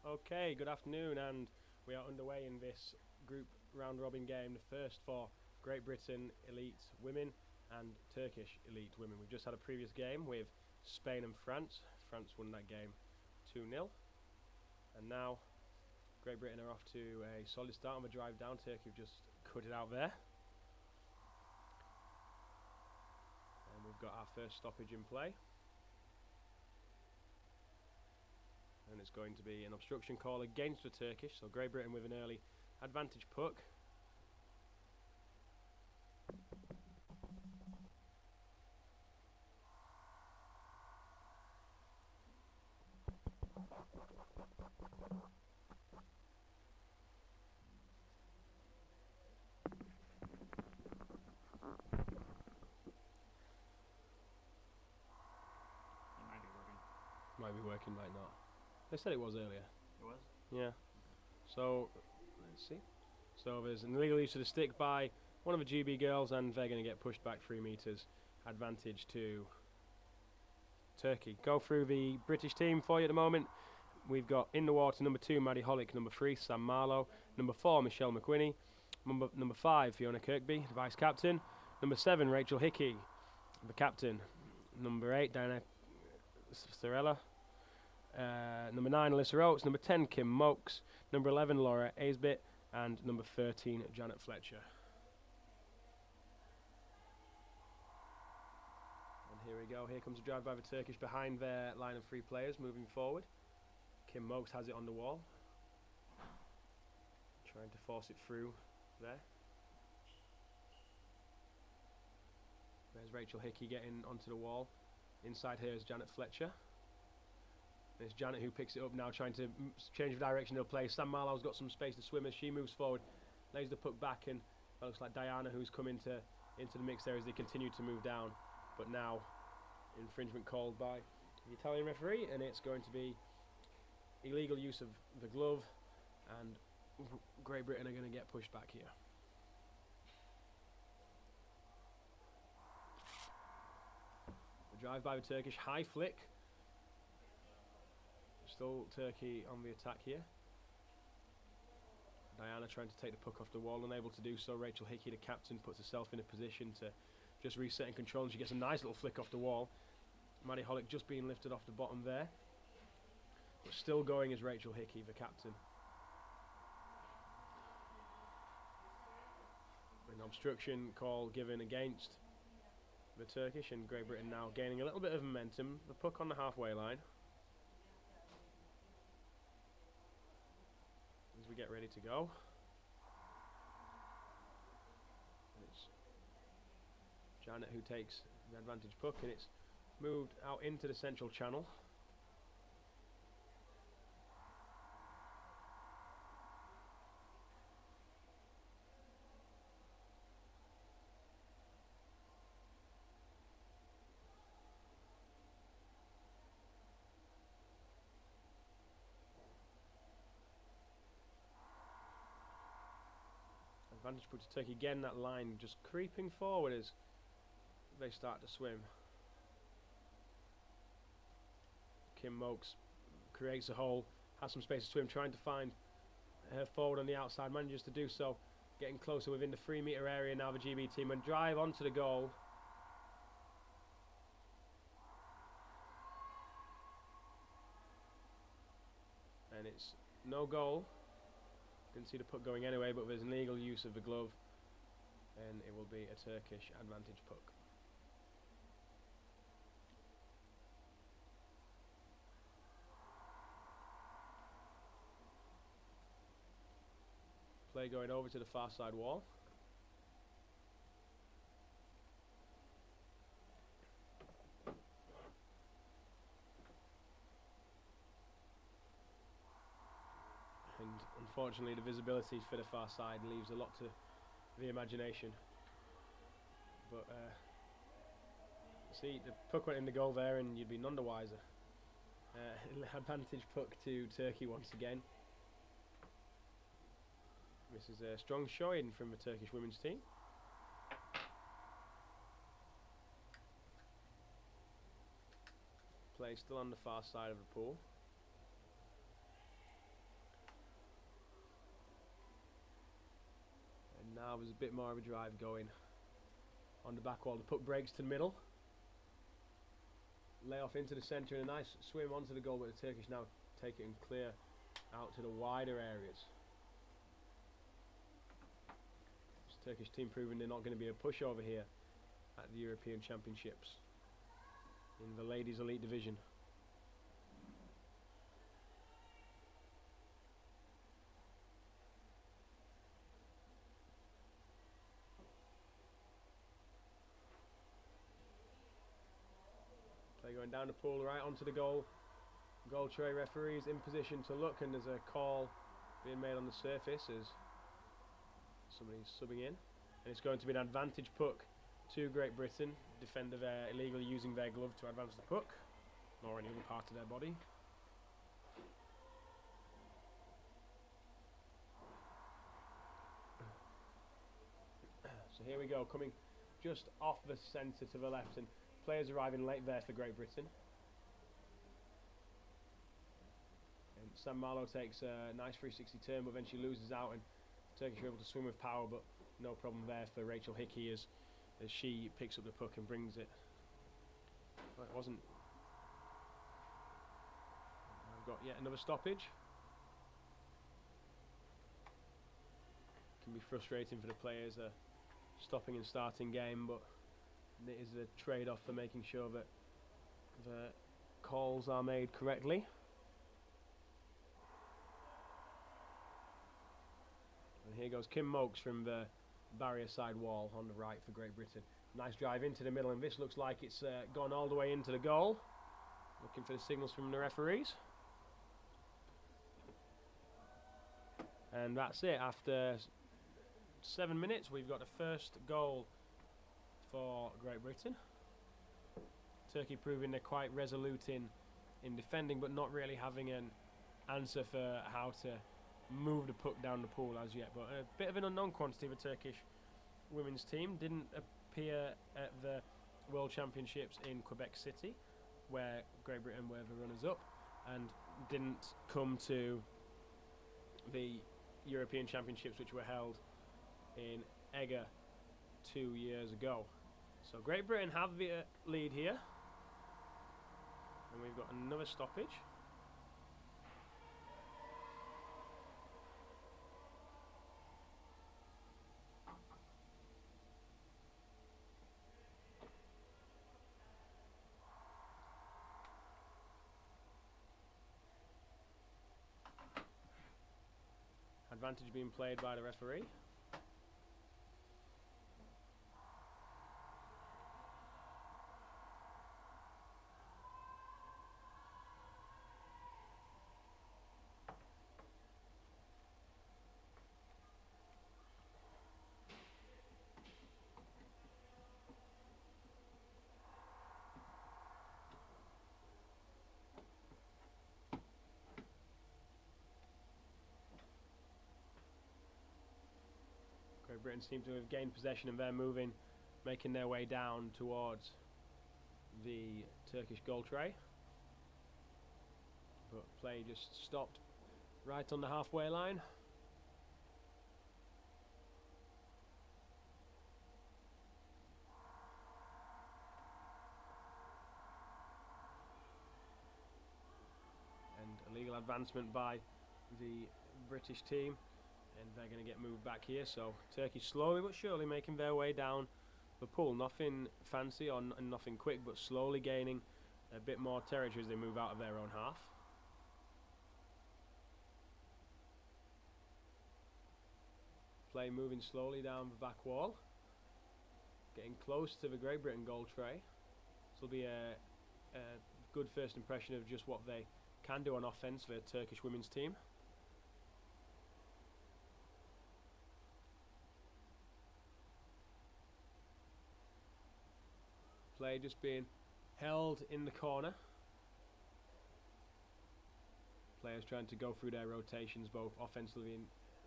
Okay, good afternoon, and we are underway in this group round robin game, the first for Great Britain elite women and Turkish elite women. We've just had a previous game with Spain and France. France won that game 2-0, and now Great Britain are off to a solid start on the drive down. Turkey have just cut it out there, and we've got our first stoppage in play. And it's going to be an obstruction call against the Turkish, so Great Britain with an early advantage puck. It might be working. Might be working, might not. They said it was earlier. It was? Yeah. So, let's see. So there's an illegal use of the stick by one of the GB girls, and they're going to get pushed back 3 metres. Advantage to Turkey. Go through the British team for you at the moment. We've got in the water number 2, Maddie Hollick, number 3, Sam Marlowe, number 4, Michelle McWhinney, number 5, Fiona Kirkby, the vice captain, number 7, Rachel Hickey, the captain, number 8, Diana Starella, number 9, Alyssa Oates, number 10, Kim Mokes, number 11, Laura Aisbit, and number 13, Janet Fletcher. And here we go, here comes a drive by the Turkish behind their line of 3 players, moving forward. Kim Mokes has it on the wall, trying to force it through there. There's Rachel Hickey getting onto the wall. Inside her is Janet Fletcher. And it's Janet who picks it up now, trying to change the direction of play. Sam Marlowe's got some space to swim as she moves forward, lays the puck back, and it looks like Diana who's come into the mix there as they continue to move down. But now, infringement called by the Italian referee, and it's going to be illegal use of the glove, and Great Britain are going to get pushed back here. The drive by the Turkish, high flick. Still Turkey on the attack here. Diana trying to take the puck off the wall, unable to do so. Rachel Hickey, the captain, puts herself in a position to just reset and control, and she gets a nice little flick off the wall. Maddie Hollick just being lifted off the bottom there. But still going is Rachel Hickey, the captain. An obstruction call given against the Turkish, and Great Britain now gaining a little bit of momentum. The puck on the halfway line as we get ready to go. And it's Janet who takes the advantage puck, and it's moved out into the central channel. Advantage put to Turkey again, that line just creeping forward as they start to swim. Kim Mokes creates a hole, has some space to swim, trying to find her forward on the outside, manages to do so, getting closer within the 3 metre area now, the GB team, and drive onto the goal. And it's no goal. Didn't see the puck going anyway, but there's an illegal use of the glove, and it will be a Turkish advantage puck. Play going over to the far side wall. And unfortunately the visibility for the far side leaves a lot to the imagination. But see, the puck went in the goal there, and you'd be none the wiser. Advantage puck to Turkey once again. This is a strong showing from the Turkish women's team. Play still on the far side of the pool. Now there's a bit more of a drive going on the back wall. The puck breaks to the middle. Lay off into the centre and a nice swim onto the goal, but the Turkish now take it and clear out to the wider areas. This Turkish team proving they're not going to be a pushover here at the European Championships in the Ladies Elite Division. Play going down the pool, right onto the goal. Goal tray, referees in position to look, and there's a call being made on the surface as somebody's subbing in. And it's going to be an advantage puck to Great Britain. Defender there illegally using their glove to advance the puck, or any other part of their body. So here we go, coming just off the centre to the left, and players arriving late there for Great Britain. And Sam Marlowe takes a nice 360 turn, but then she loses out, and Turkish are able to swim with power, but no problem there for Rachel Hickey as she picks up the puck and brings it. Well, it wasn't. I've got yet another stoppage. Can be frustrating for the players, stopping and starting game, but it is a trade-off for making sure that the calls are made correctly. And here goes Kim Mokes from the barrier side wall on the right for Great Britain. Nice drive into the middle, and this looks like it's gone all the way into the goal. Looking for the signals from the referees. And that's it. After 7 minutes, we've got the first goal for Great Britain. Turkey proving they're quite resolute in defending, but not really having an answer for how to move the puck down the pool as yet. But a bit of an unknown quantity of a Turkish women's team. Didn't appear at the World Championships in Quebec City, where Great Britain were the runners-up, and didn't come to the European Championships, which were held in Eger 2 years ago. So Great Britain have the lead here, and we've got another stoppage. Advantage being played by the referee. Great Britain seem to have gained possession, and they're moving, making their way down towards the Turkish goal tray. But play just stopped right on the halfway line. And illegal advancement by the British team. And they're going to get moved back here, so Turkey slowly but surely making their way down the pool. Nothing fancy or nothing quick, but slowly gaining a bit more territory as they move out of their own half. Play moving slowly down the back wall, getting close to the Great Britain goal tray. This will be a good first impression of just what they can do on offence for the Turkish women's team. Play just being held in the corner. Players trying to go through their rotations both offensively and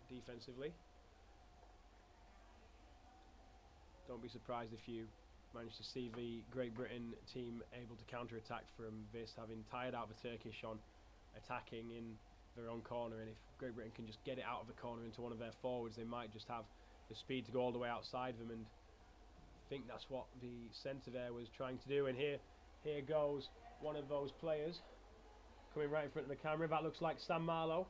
defensively. Don't be surprised if you manage to see the Great Britain team able to counter-attack from this, having tired out the Turkish on attacking in their own corner, and if Great Britain can just get it out of the corner into one of their forwards, they might just have the speed to go all the way outside them, and I think that's what the centre there was trying to do. And here goes one of those players coming right in front of the camera. That looks like Sam Marlowe.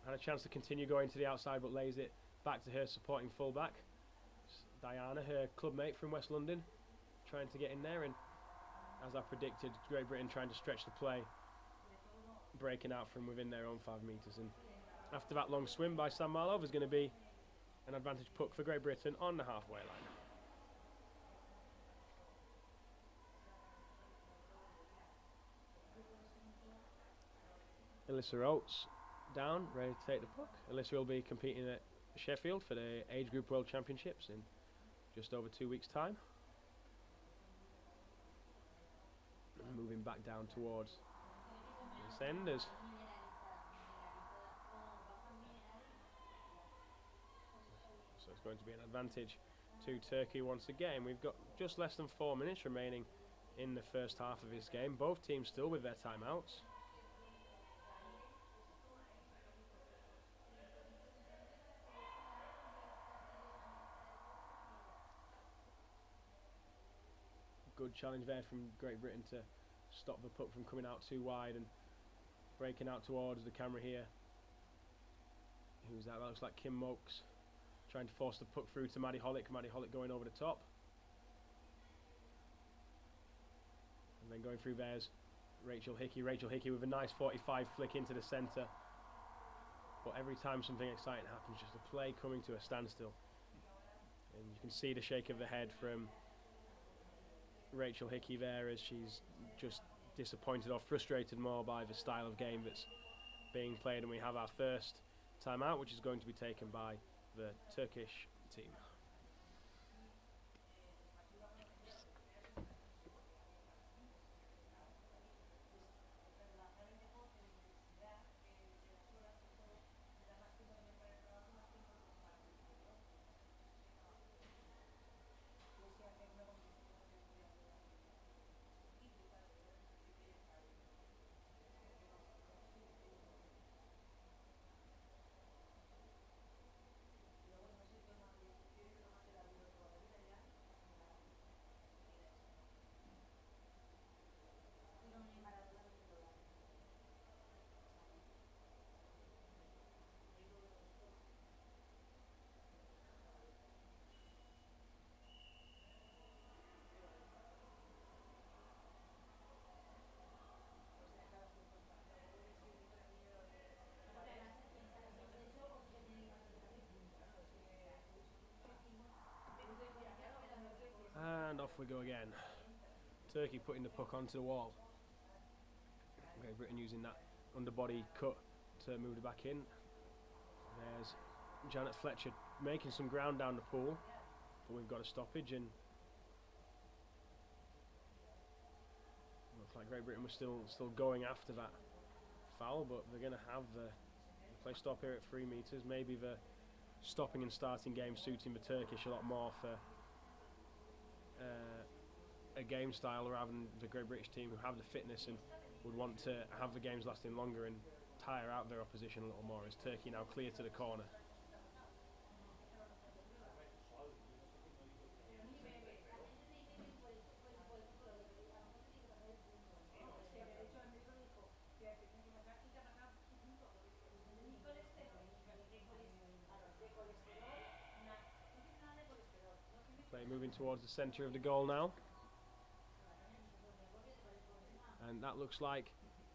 Had a chance to continue going to the outside, but lays it back to her supporting fullback. Diana, her clubmate from West London, trying to get in there, and as I predicted, Great Britain trying to stretch the play, breaking out from within their own 5 metres. And after that long swim by Sam Marlowe, there's going to be an advantage puck for Great Britain on the halfway line. Alyssa Oates down, ready to take the puck. Alyssa will be competing at Sheffield for the Age Group World Championships in just over 2 weeks' time. And moving back down towards this end as so it's going to be an advantage to Turkey once again. We've got just less than 4 minutes remaining in the first half of this game. Both teams still with their timeouts. Good challenge there from Great Britain to stop the puck from coming out too wide and breaking out towards the camera here. Who's that? That looks like Kim Mokes trying to force the puck through to Maddie Hollick. Maddie Hollick going over the top. And then going through there's Rachel Hickey. Rachel Hickey with a nice 45 flick into the centre. But every time something exciting happens, just the play coming to a standstill. And you can see the shake of the head from Rachel Hickey there as she's just disappointed or frustrated more by the style of game that's being played. And we have our first timeout, which is going to be taken by the Turkish team. And off we go again. Turkey putting the puck onto the wall. Great Britain using that underbody cut to move it back in. There's Janet Fletcher making some ground down the pool, but we've got a stoppage, and looks like Great Britain was still going after that foul, but they're going to have the play stop here at 3 metres. Maybe the stopping and starting game suiting the Turkish a lot more for a game style rather than the Great British team, who have the fitness and would want to have the games lasting longer and tire out their opposition a little more. As Turkey now clear to the corner. Play moving towards the centre of the goal now. And that looks like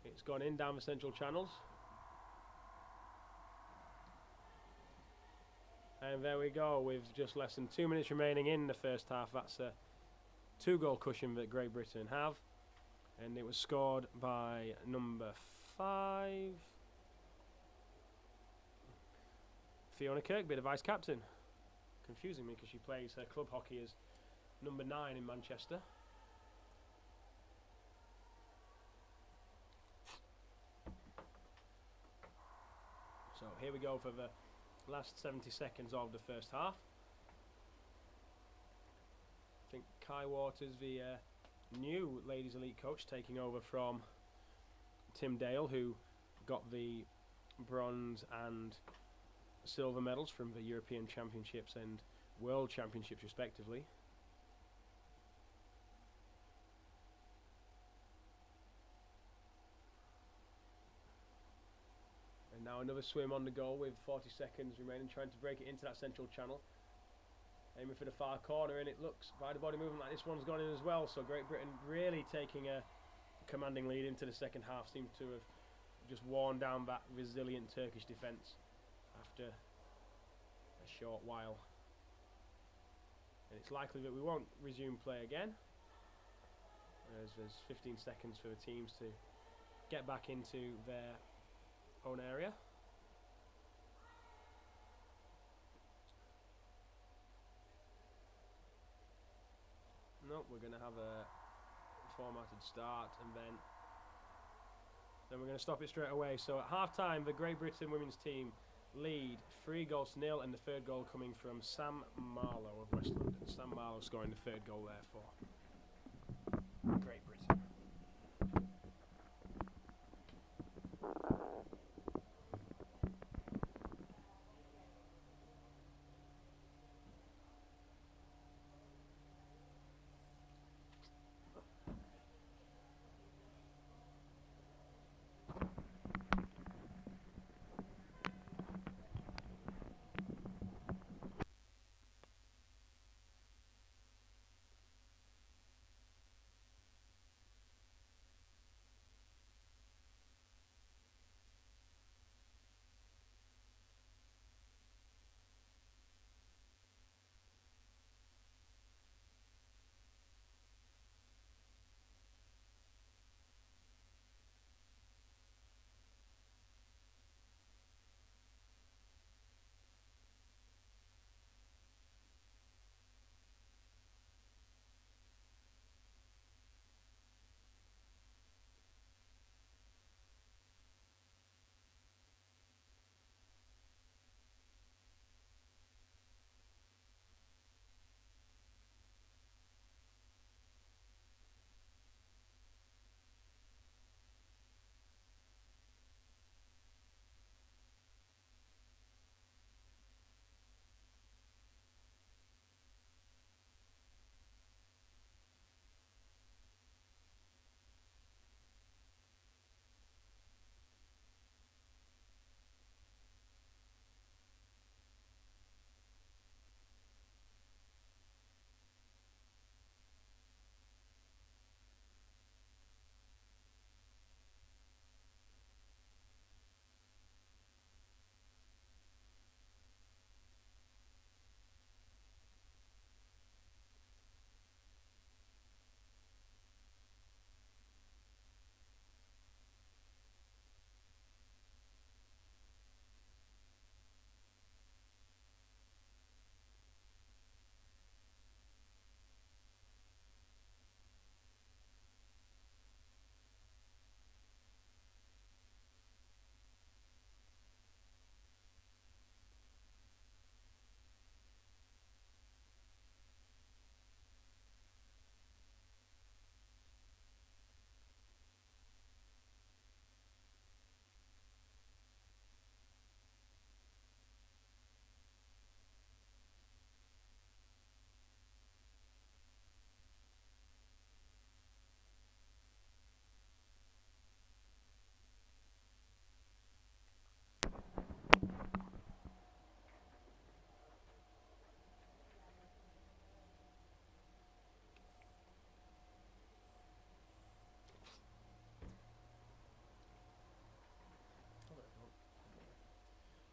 it's gone in down the central channels. And there we go, with just less than 2 minutes remaining in the first half. That's a 2-goal cushion that Great Britain have. And it was scored by number 5. Fiona Kirkby, the vice-captain. Confusing me because she plays her club hockey as number 9 in Manchester. So here we go for the last 70 seconds of the first half. I think Kai Waters, the new Ladies Elite coach, taking over from Tim Dale, who got the bronze and silver medals from the European Championships and World Championships respectively. And now another swim on the goal with 40 seconds remaining, trying to break it into that central channel. Aiming for the far corner, and it looks, by the body movement, like this one's gone in as well. So Great Britain really taking a commanding lead into the second half. Seems to have just worn down that resilient Turkish defence after a short while. And it's likely that we won't resume play again, as there's 15 seconds for the teams to get back into their own area. No, we're going to have a formatted start, and then we're going to stop it straight away. So at half time, the Great Britain women's team lead 3-0, and the third goal coming from Sam Marlowe of West London. Sam Marlowe scoring the third goal there for Great Britain.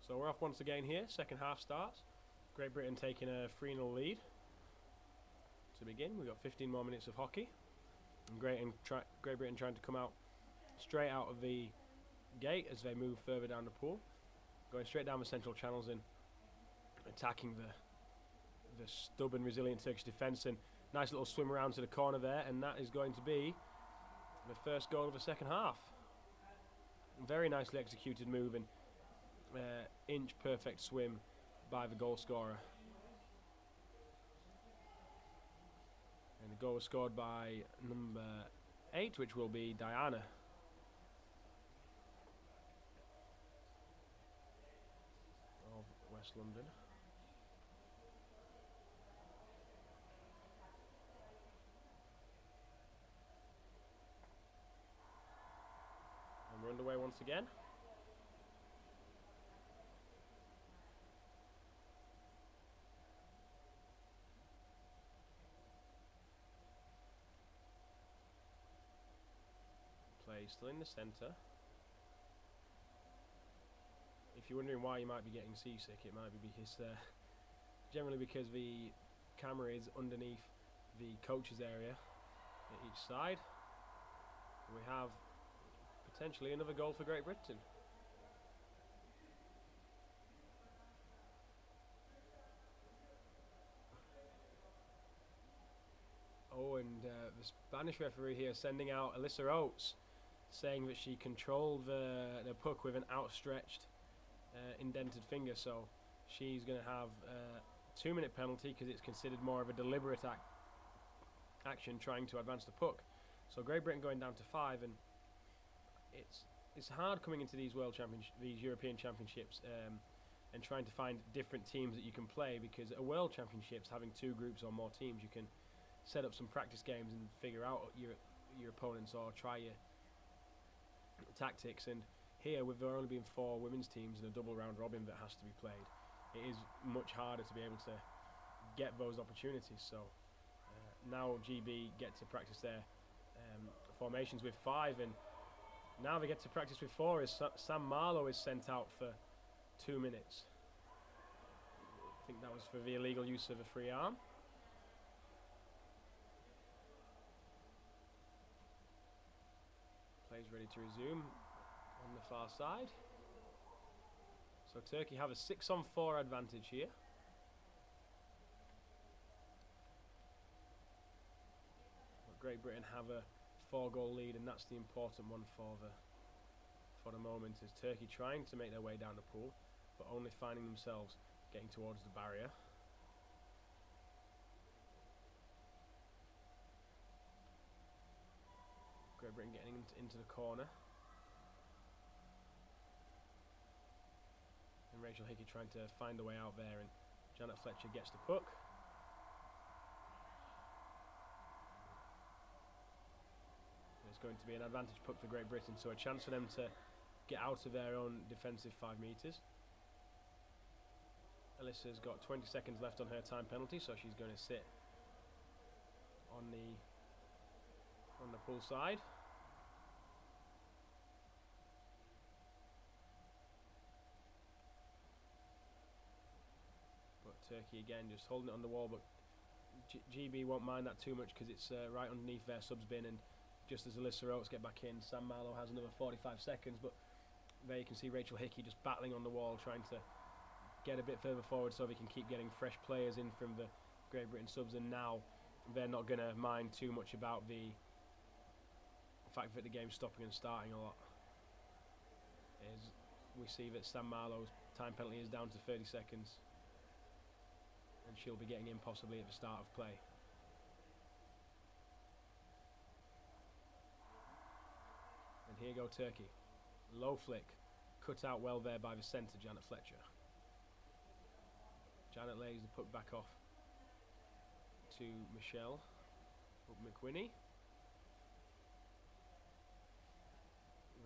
So we're off once again here. Second half starts. Great Britain taking a 3-0 lead. To begin, we've got 15 more minutes of hockey. And Great Britain trying to come out straight out of the gate as they move further down the pool. Going straight down the central channels and attacking the stubborn, resilient Turkish defence. And nice little swim around to the corner there. And that is going to be the first goal of the second half. Very nicely executed move and inch perfect swim by the goal scorer. And the goal was scored by number 8, which will be Diana. Of West London. And we're underway once again. Play still in the centre. If you're wondering why you might be getting seasick, it might be because generally because the camera is underneath the coaches area at each side. We have potentially another goal for Great Britain. Oh, and the Spanish referee here sending out Alyssa Oates, saying that she controlled the puck with an outstretched indented finger, so she's going to have a 2-minute penalty because it's considered more of a deliberate action trying to advance the puck. So Great Britain going down to 5, and it's hard coming into these these European Championships and trying to find different teams that you can play, because at World Championships, having 2 groups or more teams, you can set up some practice games and figure out your opponents or try your tactics. And here, with there only being 4 women's teams and a double round robin that has to be played, it is much harder to be able to get those opportunities. So now GB get to practice their formations with 5, and now they get to practice with 4 as Sam Marlowe is sent out for 2 minutes. I think that was for the illegal use of a free arm. Play's ready to resume on the far side. So Turkey have a 6-on-4 advantage here. But Great Britain have a 4-goal lead, and that's the important one for the moment, is Turkey trying to make their way down the pool, but only finding themselves getting towards the barrier. Great Britain getting into the corner. And Rachel Hickey trying to find a way out there, and Janet Fletcher gets the puck. And it's going to be an advantage puck for Great Britain, so a chance for them to get out of their own defensive 5 metres. Alyssa's got 20 seconds left on her time penalty, so she's going to sit on the pool side. But Turkey again just holding it on the wall, but GB won't mind that too much because it's right underneath their subs bin, and just as Alyssa Oates get back in, Sam Marlowe has another 45 seconds, but there you can see Rachel Hickey just battling on the wall, trying to get a bit further forward so they can keep getting fresh players in from the Great Britain subs. And now they're not going to mind too much about the fact that the game's stopping and starting a lot. As we see that Sam Marlowe's time penalty is down to 30 seconds, and she'll be getting in possibly at the start of play. And here go Turkey. Low flick, cut out well there by the centre, Janet Fletcher. Janet lays the puck back off to Michelle McWhinney.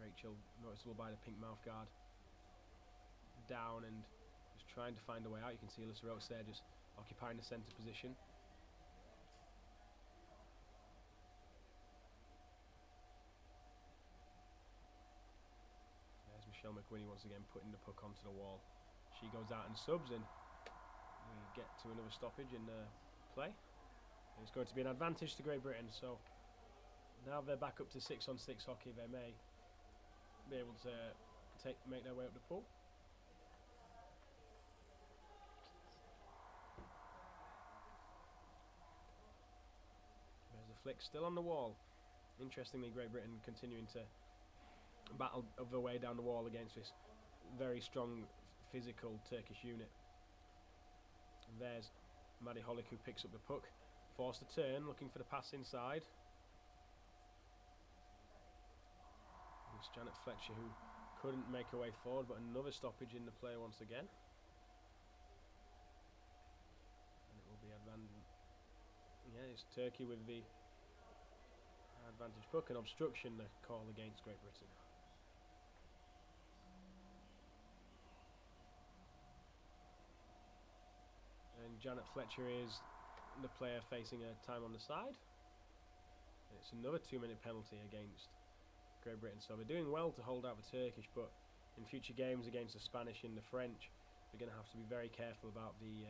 Rachel, noticeable by the pink mouth guard, down and just trying to find a way out. You can see Alyssa Oates there just occupying the centre position. There's Michelle McWhinney once again putting the puck onto the wall. She goes out and subs, and we get to another stoppage in the play. And it's going to be an advantage to Great Britain, so now they're back up to 6-on-6 hockey. They may be able to make their way up the pool. There's a flick still on the wall. Interestingly, Great Britain continuing to battle of their way down the wall against this very strong physical Turkish unit. And there's Maddie Hollick, who picks up the puck, forced to turn, looking for the pass inside. It's Janet Fletcher who couldn't make her way forward, but another stoppage in the play once again. Yeah, it's Turkey with the advantage puck, and obstruction the call against Great Britain. And Janet Fletcher is the player facing a time on the side. And it's another 2-minute penalty against Great Britain. So they're doing well to hold out the Turkish, but in future games against the Spanish and the French, they're going to have to be very careful about the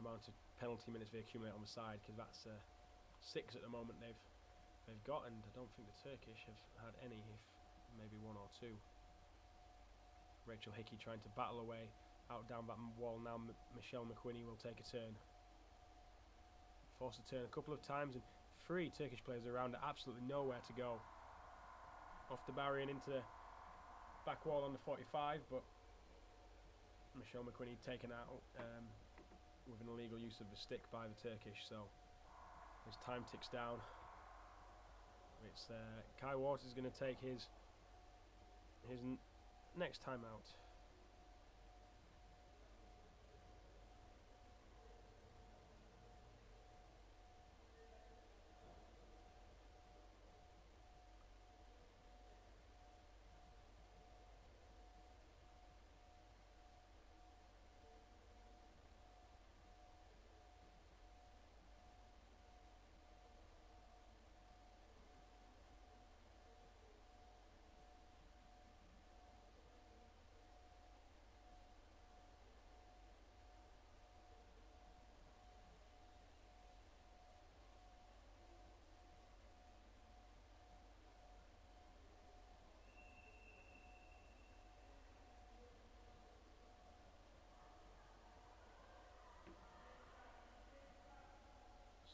amount of penalty minutes they accumulate on the side, because that's 6 at the moment they've got, and I don't think the Turkish have had any, if maybe 1 or 2. Rachel Hickey trying to battle away out down that wall now. Michelle McQuinney will take a turn. Forced to turn a couple of times, and 3 Turkish players around it, absolutely nowhere to go. Off the barrier and into the back wall on the 45, but Michelle McQuinney taken out with an illegal use of the stick by the Turkish, so as time ticks down, it's Kai Waters is going to take his next time out.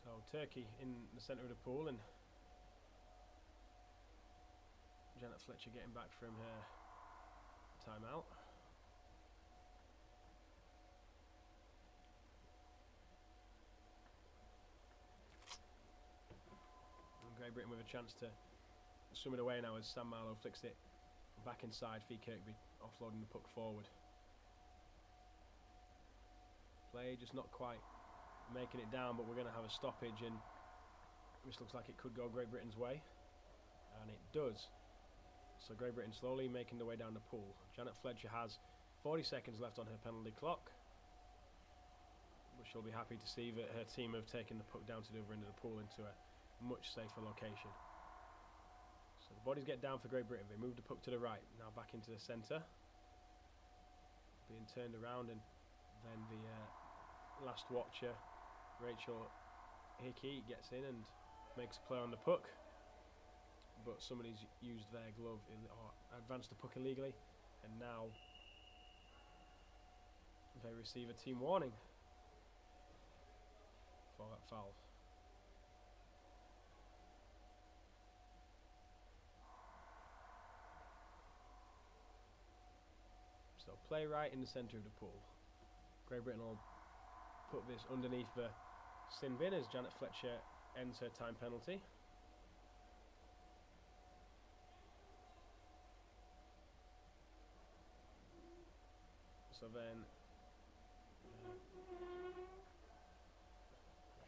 So Turkey in the centre of the pool, and Janet Fletcher getting back from her timeout. And Great Britain with a chance to swim it away now as Sam Marlowe flicks it back inside. Fee Kirkby offloading the puck forward. Play just not quite making it down, but we're going to have a stoppage, and this looks like it could go Great Britain's way, and it does. So Great Britain slowly making their way down the pool. Janet Fletcher has 40 seconds left on her penalty clock, but she'll be happy to see that her team have taken the puck down to the other end of the pool into a much safer location. So the bodies get down for Great Britain. They move the puck to the right, now back into the centre, being turned around, and then the last watcher, Rachel Hickey, gets in and makes a play on the puck, but somebody's used their glove or advanced the puck illegally, and now they receive a team warning for that foul. So play right in the centre of the pool. Great Britain will put this underneath the sin bin as Janet Fletcher ends her time penalty. So then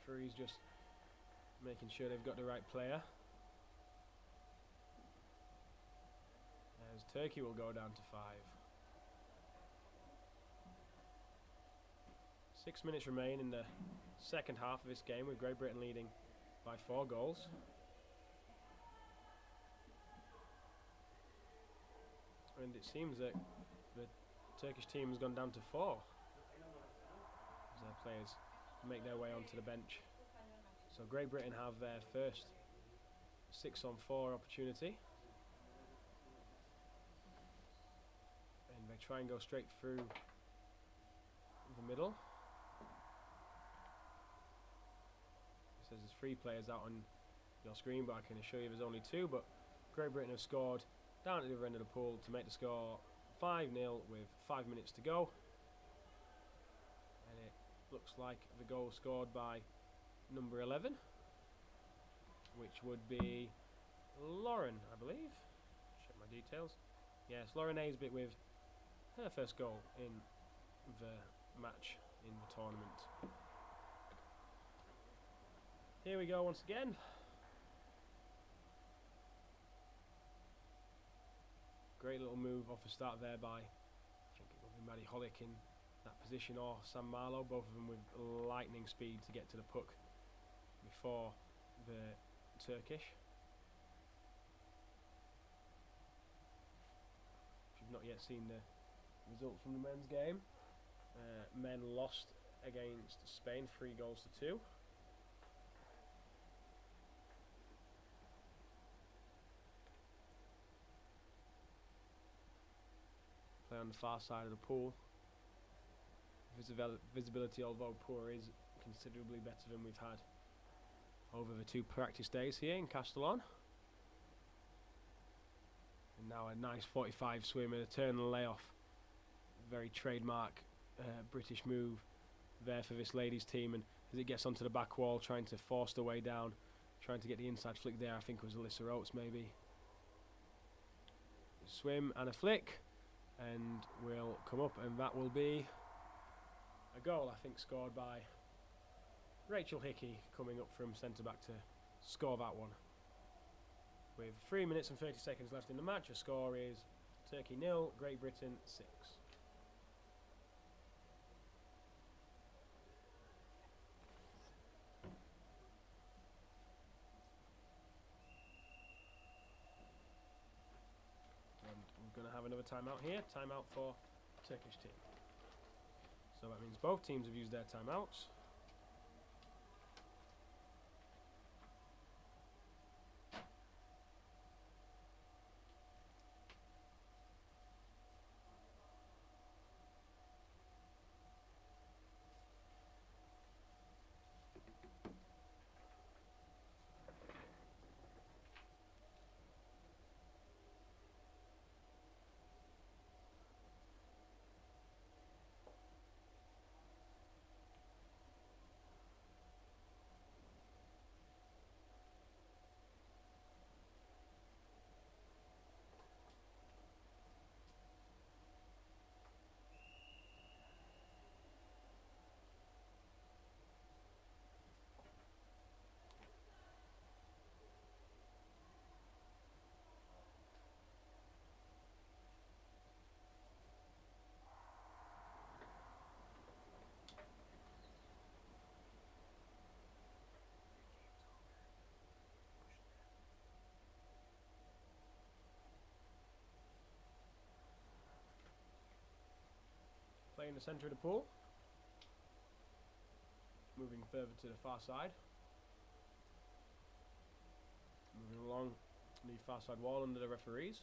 referee's just making sure they've got the right player, as Turkey will go down to 5. 6 minutes remain in the second half of this game, with Great Britain leading by 4 goals. And it seems that the Turkish team has gone down to 4 as their players make their way onto the bench. So Great Britain have their first 6-on-4 opportunity, and they try and go straight through the middle. It says there's 3 players out on your screen, but I can assure you there's only 2. But Great Britain have scored down at the other end of the pool to make the score 5-0 with 5 minutes to go, and it looks like the goal scored by number 11, which would be Lauren, I believe. Check my details. Yes, Lauren Aisbit with her first goal in the match in the tournament. Here we go once again. Great little move off the start there by, I think it will be Maddie Hollick in that position, or Sam Marlowe, both of them with lightning speed to get to the puck before the Turkish. If you've not yet seen the result from the men's game, men lost against Spain 3-2. Play on the far side of the pool. Visibility, although poor, is considerably better than we've had over the 2 practice days here in Castellon. And now a nice 45 swim and a turn and layoff. Very trademark British move there for this ladies team, and as it gets onto the back wall, trying to force the way down, trying to get the inside flick there. I think it was Alyssa Oates maybe. Swim and a flick, and we'll come up, and that will be a goal, I think, scored by Rachel Hickey, coming up from centre back to score that one. With 3 minutes and 30 seconds left in the match, the score is Turkey 0, Great Britain 6. And we're going to have another timeout here, timeout for Turkish team. So that means both teams have used their timeouts. Play in the centre of the pool. Moving further to the far side. Moving along the far side wall under the referees.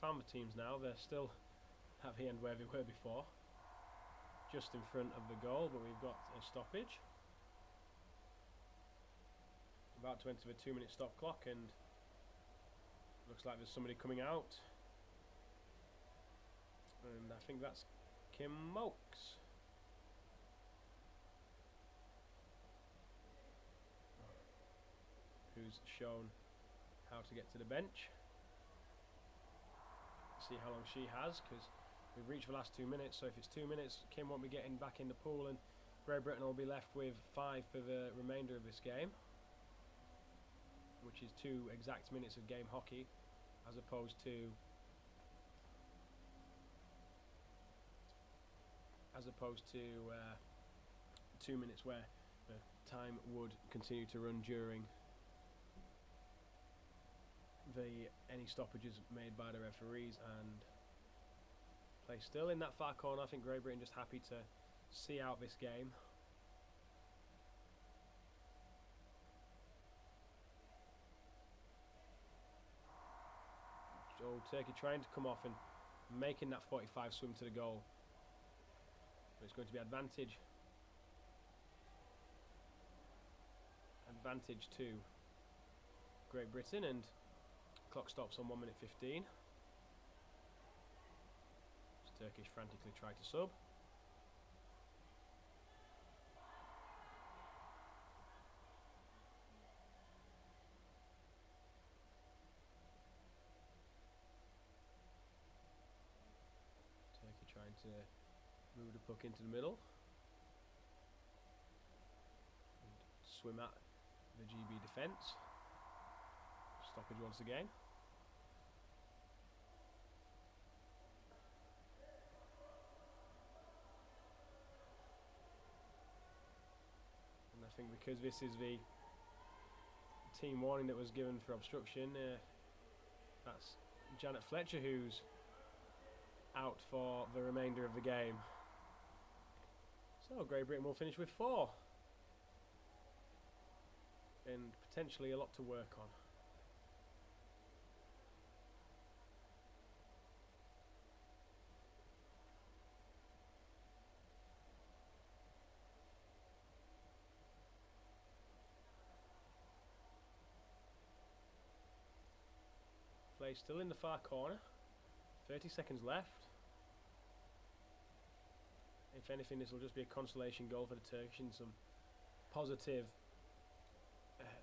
Found the teams now, they're still at the end where they were before, just in front of the goal, but we've got a stoppage. About to enter the 2-minute stop clock, and looks like there's somebody coming out, and I think that's Kim Mokes. Who's shown how to get to the bench. See how long she has, because we've reached the last 2 minutes, so if it's 2 minutes, Kim won't be getting back in the pool, and Great Britain will be left with 5 for the remainder of this game, which is 2 exact minutes of game hockey, as opposed to 2 minutes where the time would continue to run during any stoppages made by the referees. And play still in that far corner. I think Great Britain just happy to see out this game. So Turkey trying to come off and making that 45 swim to the goal, but it's going to be advantage to Great Britain, and Clock stops on 1 minute 15. As Turkish frantically try to sub. Turkey trying to move the puck into the middle. And swim at the GB defence. Stoppage once again. And I think because this is the team warning that was given for obstruction, that's Janet Fletcher who's out for the remainder of the game. So Great Britain will finish with 4. And potentially a lot to work on. Play still in the far corner. 30 seconds left. If anything, this will just be a consolation goal for the Turkish and some positive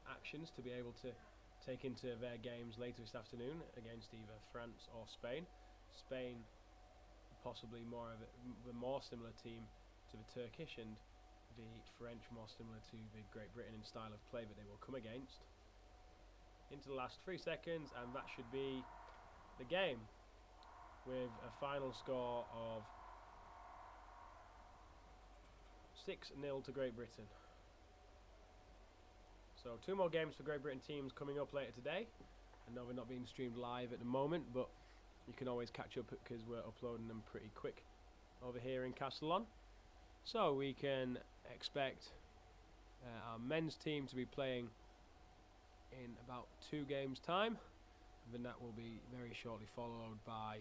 actions to be able to take into their games later this afternoon against either France or Spain. Spain possibly more similar team to the Turkish, and the French more similar to the Great Britain in style of play that they will come against. Into the last 3 seconds, and that should be the game, with a final score of 6-0 to Great Britain. So 2 more games for Great Britain teams coming up later today. I know they're not being streamed live at the moment, but you can always catch up because we're uploading them pretty quick over here in Castellon. So we can expect our men's team to be playing in about 2 games time, and then that will be very shortly followed by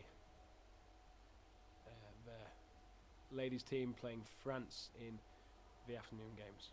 the ladies team playing France in the afternoon games.